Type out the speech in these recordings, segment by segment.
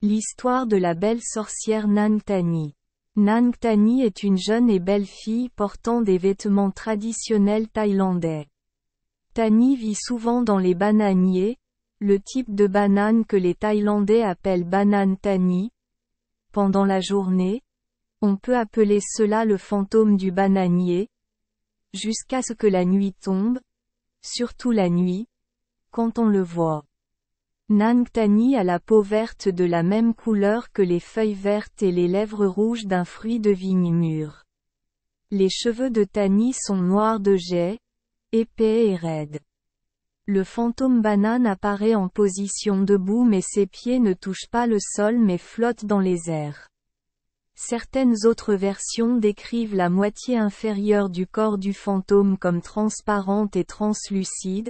L'histoire de la belle sorcière Nang Tani. Nang Tani est une jeune et belle fille portant des vêtements traditionnels thaïlandais. Tani vit souvent dans les bananiers, le type de banane que les Thaïlandais appellent banane Tani. Pendant la journée, on peut appeler cela le fantôme du bananier, jusqu'à ce que la nuit tombe, surtout la nuit, quand on le voit. Nang Tani a la peau verte de la même couleur que les feuilles vertes et les lèvres rouges d'un fruit de vigne mûr. Les cheveux de Tani sont noirs de jais, épais et raides. Le fantôme banane apparaît en position debout mais ses pieds ne touchent pas le sol mais flottent dans les airs. Certaines autres versions décrivent la moitié inférieure du corps du fantôme comme transparente et translucide,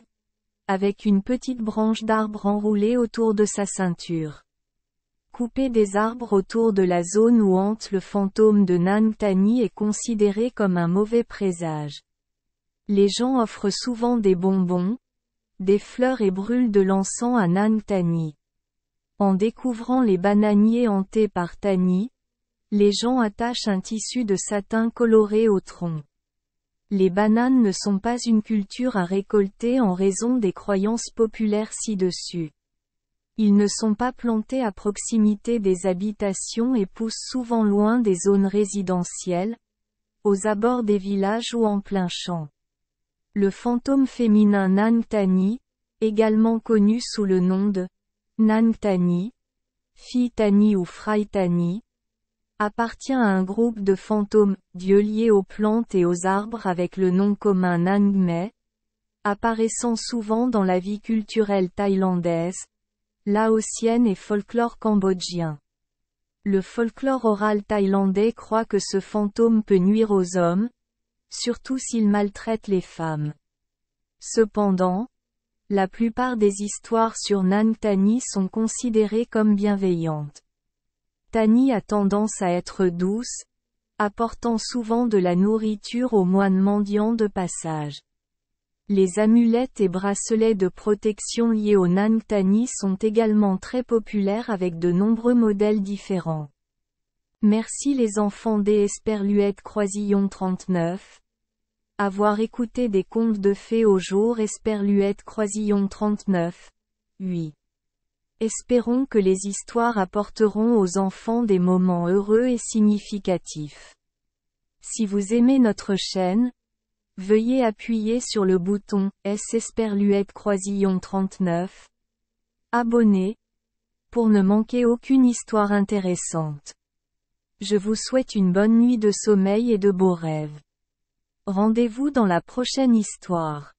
avec une petite branche d'arbre enroulée autour de sa ceinture. Couper des arbres autour de la zone où hante le fantôme de Nang Tani est considéré comme un mauvais présage. Les gens offrent souvent des bonbons, des fleurs et brûlent de l'encens à Nang Tani. En découvrant les bananiers hantés par Tani, les gens attachent un tissu de satin coloré au tronc. Les bananes ne sont pas une culture à récolter en raison des croyances populaires ci-dessus. Ils ne sont pas plantés à proximité des habitations et poussent souvent loin des zones résidentielles, aux abords des villages ou en plein champ. Le fantôme féminin Nang Tani, également connu sous le nom de Nang Tani, fille Tani ou Phrai Tani, appartient à un groupe de fantômes, dieux liés aux plantes et aux arbres avec le nom commun Nang Me, apparaissant souvent dans la vie culturelle thaïlandaise, laotienne et folklore cambodgien. Le folklore oral thaïlandais croit que ce fantôme peut nuire aux hommes, surtout s'il maltraite les femmes. Cependant, la plupart des histoires sur Nang Tani sont considérées comme bienveillantes. Tani a tendance à être douce, apportant souvent de la nourriture aux moines mendiants de passage. Les amulettes et bracelets de protection liés au Nang Tani sont également très populaires avec de nombreux modèles différents. Merci les enfants des Esperluette Croisillon 39. Avoir écouté des contes de fées au jour Esperluette Croisillon 39. 8. Espérons que les histoires apporteront aux enfants des moments heureux et significatifs. Si vous aimez notre chaîne, veuillez appuyer sur le bouton S Esperluette Croisillon 39. Abonner, pour ne manquer aucune histoire intéressante. Je vous souhaite une bonne nuit de sommeil et de beaux rêves. Rendez-vous dans la prochaine histoire.